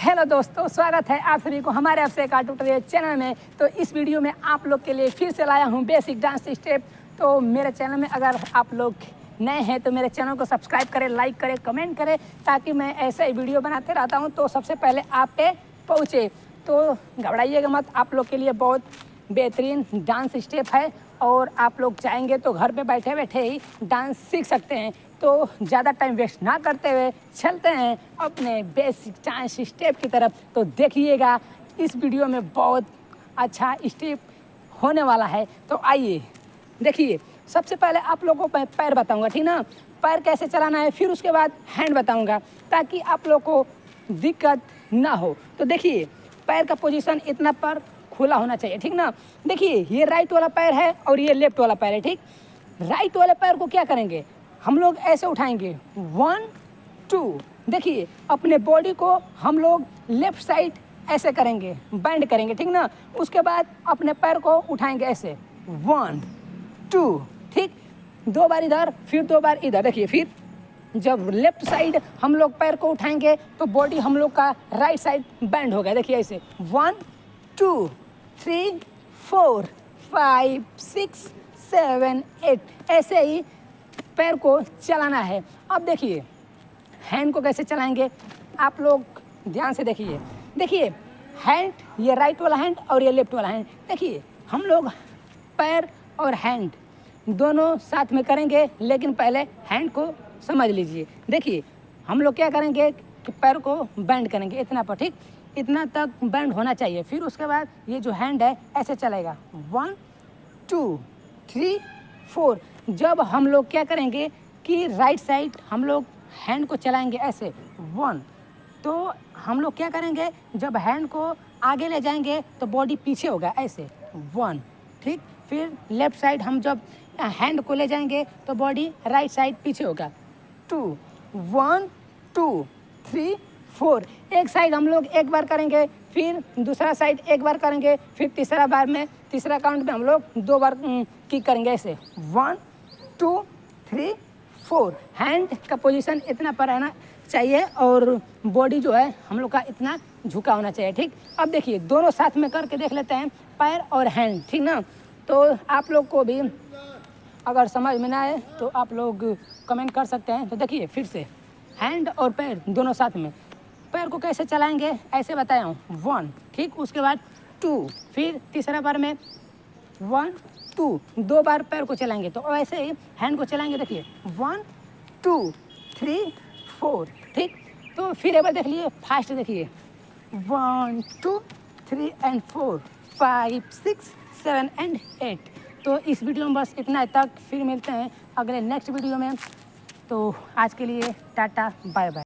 Hello दोस्तों, स्वागत है आप सभी को हमारे आपसे ट्यूटोरियल चैनल में। तो इस वीडियो में आप लोग के लिए फिर से लाया हूं बेसिक डांस स्टेप। तो मेरे चैनल में अगर आप लोग नए हैं तो मेरे चैनल को सब्सक्राइब करें, लाइक करें, कमेंट करें, ताकि मैं ऐसा ही वीडियो बनाते रहता हूं तो सबसे पहले आप पे पहुँचे। तो घबराइएगा मत, आप लोग के लिए बहुत बेहतरीन डांस स्टेप है और आप लोग चाहेंगे तो घर पे बैठे बैठे ही डांस सीख सकते हैं। तो ज़्यादा टाइम वेस्ट ना करते हुए चलते हैं अपने बेसिक डांस स्टेप की तरफ। तो देखिएगा, इस वीडियो में बहुत अच्छा स्टेप होने वाला है। तो आइए देखिए, सबसे पहले आप लोगों को मैं पैर बताऊंगा, ठीक ना। पैर कैसे चलाना है, फिर उसके बाद हैंड बताऊंगा ताकि आप लोग को दिक्कत ना हो। तो देखिए, पैर का पोजीशन इतना पर खुला होना चाहिए, ठीक ना। देखिए, ये राइट वाला पैर है और ये लेफ्ट वाला पैर है, ठीक। राइट वाले पैर को क्या करेंगे, हम लोग ऐसे उठाएंगे 1 2। देखिए, अपने बॉडी को हम लोग लेफ्ट साइड ऐसे करेंगे, बेंड करेंगे, ठीक ना। उसके बाद अपने पैर को उठाएंगे ऐसे 1 2, ठीक। 2 बार इधर, फिर 2 बार इधर। देखिए, फिर जब लेफ्ट साइड हम लोग पैर को उठाएंगे तो बॉडी हम लोग का राइट साइड बेंड हो गया। देखिए ऐसे 1 2 3 4 5 6 7 8, ऐसे ही पैर को चलाना है। अब देखिए, हैंड को कैसे चलाएंगे, आप लोग ध्यान से देखिए। देखिए, हैंड, ये राइट वाला हैंड और ये लेफ्ट वाला हैंड। देखिए, हम लोग पैर और हैंड दोनों साथ में करेंगे, लेकिन पहले हैंड को समझ लीजिए। देखिए, हम लोग क्या करेंगे कि पैर को बेंड करेंगे इतना पर, ठीक। इतना तक बेंड होना चाहिए। फिर उसके बाद ये जो हैंड है ऐसे चलेगा 1 2 3 4। जब हम लोग क्या करेंगे कि राइट साइड हम लोग हैंड को चलाएंगे ऐसे 1, तो हम लोग क्या करेंगे, जब हैंड को आगे ले जाएंगे तो बॉडी पीछे होगा ऐसे 1, ठीक। फिर लेफ्ट साइड हम जब हैंड को ले जाएंगे तो बॉडी राइट साइड पीछे होगा 2 1 2 3 4। एक साइड हम लोग एक बार करेंगे, फिर दूसरा साइड एक बार करेंगे, फिर तीसरा बार में, तीसरा काउंट में हम लोग 2 बार किक करेंगे ऐसे 1 2 3 4। हैंड का पोजीशन इतना पर रहना चाहिए और बॉडी जो है हम लोग का इतना झुका होना चाहिए, ठीक। अब देखिए, दोनों साथ में करके देख लेते हैं, पैर और हैंड, ठीक ना। तो आप लोग को भी अगर समझ में ना आए तो आप लोग कमेंट कर सकते हैं। तो देखिए, फिर से हैंड और पैर दोनों साथ में। पैर को कैसे चलाएंगे ऐसे बताया हूँ 1, ठीक। उसके बाद 2, फिर तीसरा बार में 1 2, 2 बार पैर को चलाएंगे। तो ऐसे ही हैंड को चलाएंगे। देखिए 1 2 3 4, ठीक। तो फिर एक बार देख लिए, फास्ट देखिए 1 2 3 and 4 5 6 7 and 8। तो इस वीडियो में बस इतना तक, फिर मिलते हैं अगले नेक्स्ट वीडियो में। तो आज के लिए टाटा, बाय बाय।